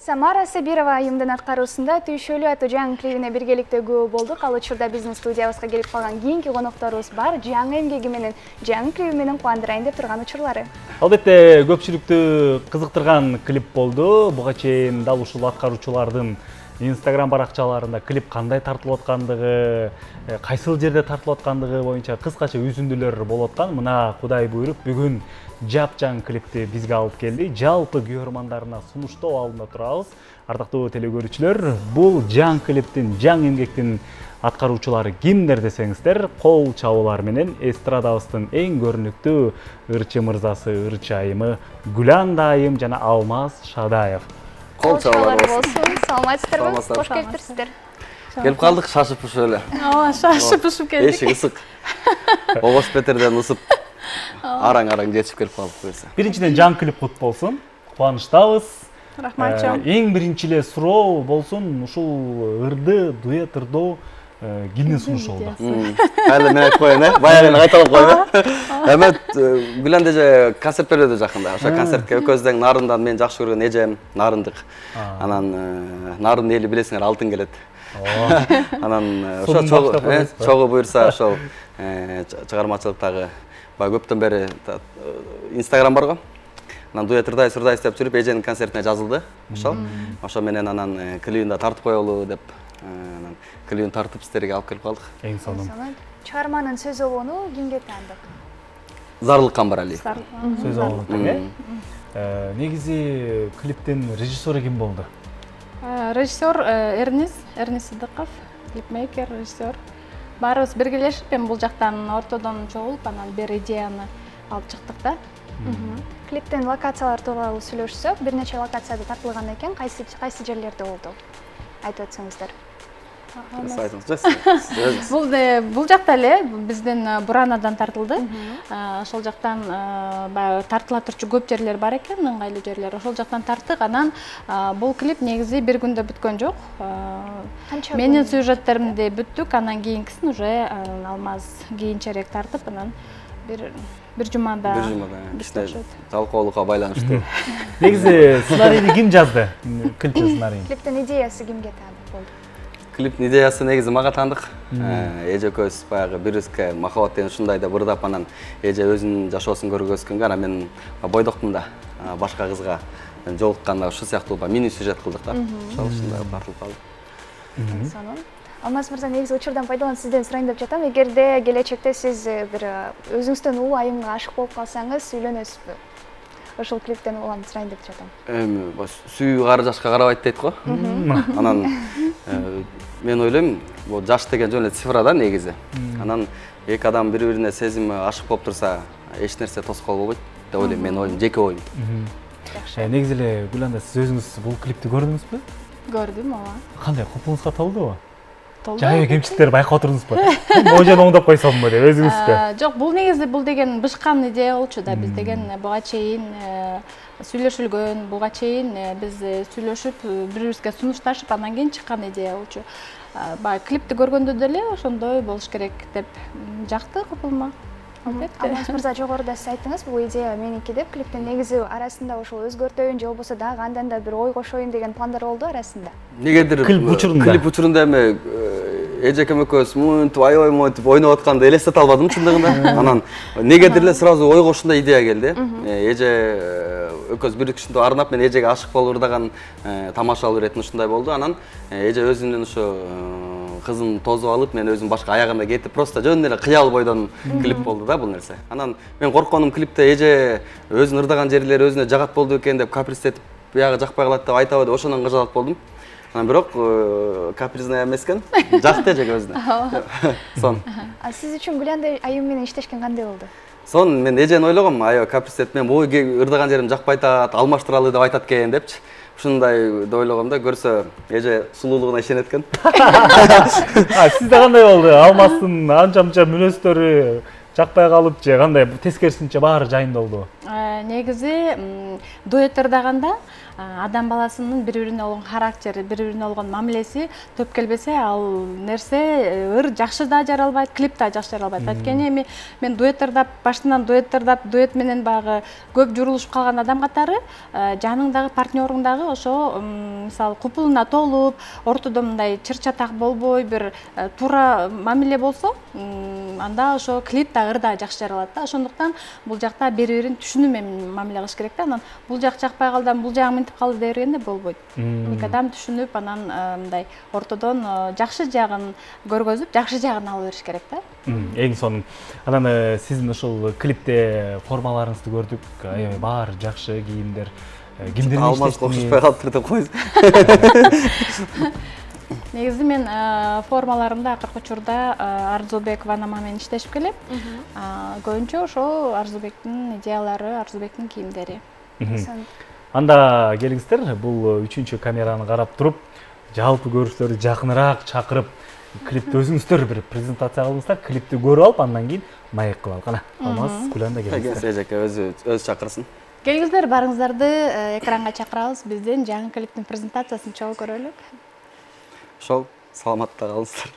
Самара Сабирова айымдын аткаруусунда Түйшөлүү аттуу жаңы клибине биргеликте күбө болдук. Ал учурда биздин студиябызга келип калган кийинки конокторубуз бар. Жаңы эмгеги менен, жаңы клиби менен кубандырайын деп турган учурлары. Албетте көпчүлүктү кызыктырган клип болду. Буга чейин дал ушул аткаруучулардын Instagram баракчаларында клип кандай тартылып аткандыгы, кайсыл жерде тартылып аткандыгы боюнча кыскача үзүндүлөр болуп аткан. Мына Кудай буйруп бүгүн жапжаң клипти бизге алып келди. Жалпы көрөрмандарына сунуштоо алдында турабыз. Ардактуу телекөрүүчүлөр, бул жаңы клиптин, жаңы эмгектин аткаруучулары кимдер десеңиздер, кол чабуулар менен эстрадабыздын эң көрүнүктүү ырчы мырзасы, ырчы айымы Гүланда айым жана Алмаз Шадаев. Кол чабуулар болсун. Саламатсыздарбы? Кош келиптирсиздер. Келип калдык, шашып-пышып эле. Ооба, шашып-пышып келдик. Эшик ысык. Огош Петерден ысып. Араң-араң жетип келип калдык буюрса. Биринчиден жаңы клип кут болсун. Кубанычтабыз. Рахмат чоң. Эң биринчи эле суроо болсун, ушул ырды, дуэт ырдоо кимдин сунушу болду? Али мен айтып коеюн, баягы кайталап коеюн. Эме Гүланда эже концерт берүүдө жакында. Ошо концертке экөөбүздөн Нарындан мен жакшы көргөн эжем Нарындык. Анан Нарын эли билесиңер алтын келет. Анан ошо чогуу буйрса ошол чыгармачылыктагы баягы көптөн бери Instagram барго. Анан дуэт ырдай сурдай деп жүрүп эженин концертине жазылды. Ошо менен анан клибинде тартып коелу деп анан клибин тартып сиздерге алып келип калдык. Эң сонун. Чыгарманын сөз обону кимге таандык? Зарлык Камбаралиев. Сөз обону тең, э? Негизи клиптин режиссеру ким болду? Режиссер Эрнис Сыдыков, клипмейкер, режиссер. Баарыбыз биргелешип, бул жактан ортодон чогулуп, анан бир идеяны алып чыктык да. Клиптин локациялар тууралуу сүйлөшсөк, бир нече локацияда тартылган экен, кайсы жерлерде болду? Айтып өтсөңүздөр. Бул жакта эле биздин Буранадан тартылды. Ошол жактан баягы тартыла турчу көп жерлер бар экен, ыңгайлуу жерлер. Ошол жактан тарттык. Анан бул клип негизи бир күндө бүткөн жок. Менин сюжеттеримди бүттүк, анан кийинкисин уже Алмаз кийинчерээк тартып, анан бир жумада талкоолукка байланыштуу. Негизи сценарийди ким жазды? Клиптин сценарийин. Клиптин идеясы кимге таандык болду? Клиптин идеясы негизи мага таандык. Эже экөөбүз баягы бирибизге махабат деген ушундай деп ырдап, анан эже өзүнүн жашоосун көргөзгөнгө, анан мен бойдоктум да башка кызга жолукканда ушул сыяктуу мини сюжет кылдык да. Ошол ушундай тартылып калды. Сонун. Алмаз мырза, негизи учурдан пайдаланып сизден сурайын деп жатам. Эгерде келечекте сиз бир өзүңүздөн улуу айымга ашык болуп калсаңыз, үйлөнөсүзбү? Ошол клиптен улам сурайын деп жатам. Эми сүйүү кары жашка карабайт дейт го. Анан мен ойлойм, бул жаш деген жөн эле цифра да негизи. Анан эки адам бири-бирине сезими ашык болуп турса, эч нерсе тоскоол болбойт деп ойлойм, менин оюм, жеке оюм. Жакшы. Негизи эле Гүланда, сиз өзүңүз бул клипти көрдүңүзбү? Көрдүм, ооба. Кандай копуңузга толдубу? Толду. Жай кемчиликтерди байкап отурдуңузбу? Можон оңдоп койсомбу деп өзүңүзгө. Жок, бул негизи бул деген бышкан идея болчу да. Биз деген буга чейин сүйлөшүлгөн, буга чейин биз сүйлөшүп, бири-бирибизге сунушташып, анан кийин чыккан идея болчу. Баягы клипти көргөндө деле ошондой болуш керек деп жакты копулма. Алмаз мырза, жогоруда сиз айттыңыз, бул идея меники деп. Клиптин негизи арасында ошол өзгөртөйүн же болбосо дагы кандай да бир ой кошоюн деген пландар болду арасында. Негедир клип учурунда эми эжекем экөөбүз мынтип аябай монтип ойноп атканды элестете албадым чындыгында. Анан негедир эле сразу ойго ушундай идея келди. Эже экөөбүз бир кишинтип арнап, мен эжеге ашык болуп ырдаган тамашалуу иретин ушундай болду. Анан эже өзүнүн ушу кызын тосуп алып, мен өзүм башка аягында кетип, просто жөн эле кыял бойдон клип болду да бул нерсе. Анан мен коркконум, клипте эже өзүнүн ырдаган жерлери өзүнө жагат болду экен деп каприздетип, буягы жакпай калат деп айтабы деп ошондон кыжалат болдум. Анан бирок капризный эмес экен, жакты эжеге өзүнө. Сон. Сиз үчүн Гүланда айым менен иштешкен кандай болду? Сон мен эжени ойлогом, аябай каприздетип, мен бул ырдаган жерим жакпай атат, алмаштыралы деп айтат экен депчи. Ушундай да ойлогом да, көрсө эже сулуулугуна ишенет экен. Сизде кандай болду? Алмаздын анча-мынча мүнөздөрү жакпай калып же кандай, тескерисинче баары жайында болду? негизи дуэттирдаганда адам баласынын бири-бирине болгон характери, бири-бирине болгон мамилеси төп келбесе, ал нерсе ыр жакшы да жаралбайт, клип да жакшы жаралбайт. Анткени мен дуэттирдап, баштынан дуэттирдап, дуэт менен багы көп журулушуп калган адам катары жаныңдагы партнеруңдагы ошо мисалы купулуна толуп, ортодо мындай чыр-чатак болбой, бир туура мамиле болсо, анда ошо клип да ыр да жакшы жаралат да. Ошондуктан бул жакта бири-бирин түшүнүү менен мамиле кылыш керек да. Анан бул жак жакпай калдан бул жагым мынтип калды дей бергенде болбойт. Эки адам түшүнүп, анан мындай ортодон жакшы жагын көргөзүп, жакшы жагын алып бериш керек да. Эң сонун. Анан сиздин ушул клипте формаларыңызды көрдүк. Аябай баары жакшы кийимдер. Кимдердин Алмаз кошушпай калыптыр деп коебуз. Негизи мен формаларымда акыркы учурда Арзубекова анама менен иштешип келем. Көбүнчө ошо Арзубектин идеялары, Арзубектин кийимдери. Анда келиңиздер, бул 3-чү камераны карап туруп, жалпы көрүүчүлөрдү жакыныраак чакырып, клипти өзүңүздөр бир презентация кылыңыздар, клипти көрүп алып, андан кийин маек кылалы. Кана, Алмаз, Гүлан да келиңиздер. Эжеке өзү чакырсын. Келиңиздер, барыңыздарды экранга чакырабыз. Биздин жаңы клиптин презентациясын чогуу көрөлүк. Ошол саламатта калыңыздар.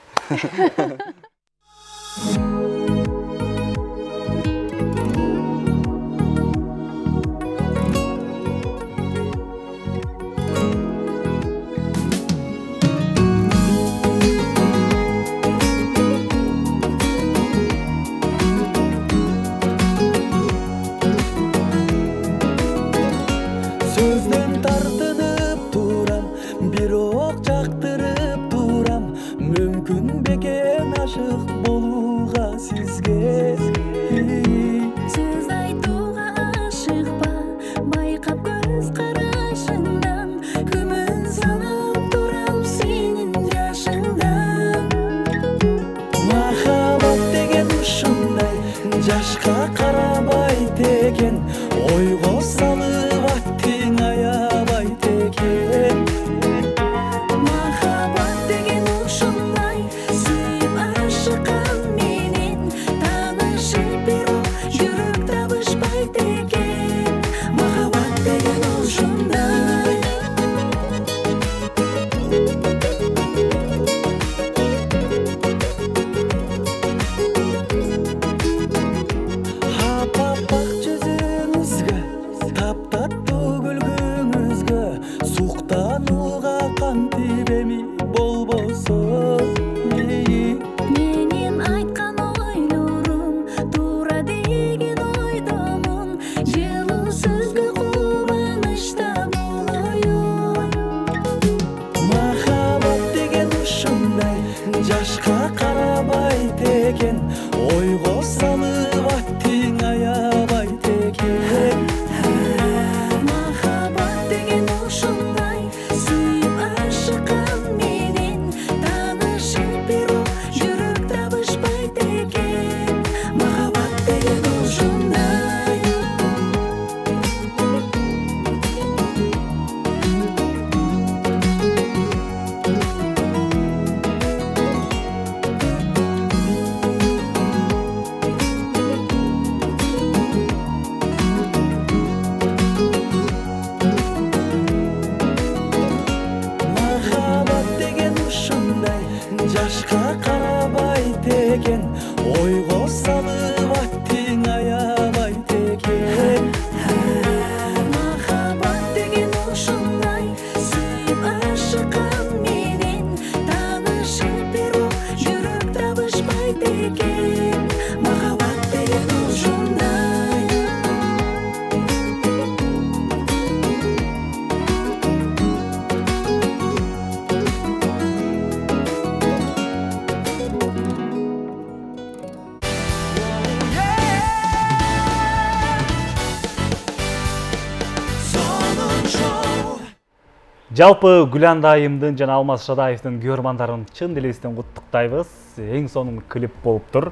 Жалпы Гүлан Дайымдын жана Алмаз Шадаевдин көрөрмандарын чын элестен куттуктайбыз. Эң сонун клип болуп тур.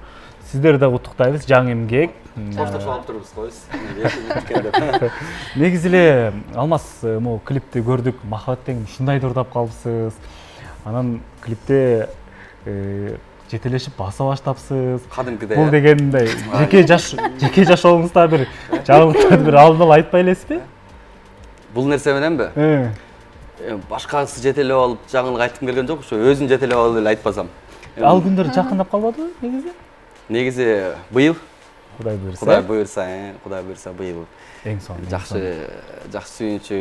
Сиздерди да куттуктайбыз. Жаңы эмгек. Коштошуп турубуз койбуз. Негизи эле Алмаз могу клипти көрдүк. Махабат деген ушундай даурдап калыпсыз. Анан клипте жетелешип баса баштапсыз. Кадимкидей. Бул дегендей жеке жашооңузда бир жаңылыктарды бир алдын ала айтпай элесизби? Бул нерсе мененби? Башкасы жетелеп алып жаңылык айткым келген жок, ошо өзүн жетелеп алып эле айтпасам. Ал күндөр жакындап калбадыбы негизи? Негизи быйыл Кудай буйрса. Кудай буйрса быйыл. Эң сонун. Жакшы сүйүнчү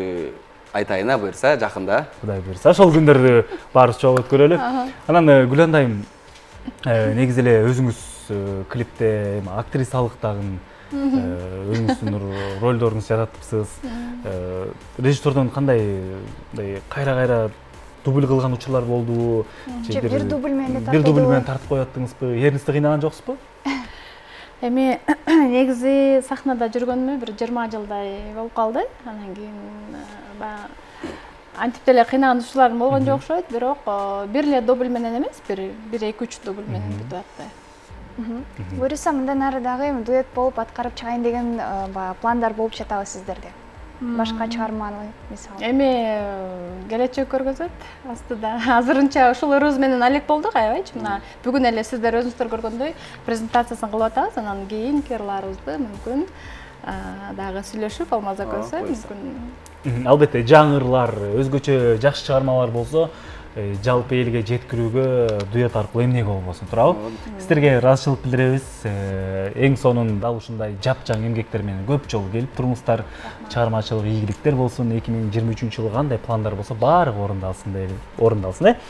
айтайын буйрса жакында. Кудай буйрса ошол күндөрдү баарыбыз чогуу өткөрөлү. Анан Гүландайым, негизи эле өзүңүз клипте актрисалык дагы өзүңүздүн ролдоруңузду жаратыпсыз. Режиссердон кандай кайра дубль кылган учурлар болдубу? Же бир дубль менен тартып кояттыңызбы? Эринизди кыйнаган жоксузбу? Эми негизи сахнада жүргөнүмө бир 20 жылдай болуп калды. Анан кийин антип деле кыйнаган учурларым болгон жок окшойт, бирок бир эле дубль менен эмес, бир 2-3 дубль менен бүтөт. Буюрса мындан ары дагы дуэт болуп аткарып чыгайын деген пландар болуп жатабы сиздерде? Башка чыгарманы мисалы. Эми келечек көргөзөт. Астыда азырынча ушулорубуз менен алек болдук, аябайчы. Мына бүгүн эле сиздер өзүңүздөр көргөндөй презентациясын кылып атабыз, анан кийинки ырларыбызды мүмкүн дагы сүйлөшүп, алмаза көрсө мүмкүн. Албетте жаңырлар, өзгөчө жакшы чыгармалар болсо, жалпы элге жеткирүүгө дуэт аркылуу эмнеге болбосун, туурабы? Сиздерге ыраазычылык билдиребиз. Эң сонун дал ушундай жапжаң эмгектер менен көп жолу келип туруңуздар. Чыгармачылык ийгиликтер болсун. 2023 жылы кандай пландар болсо баары орундалсын.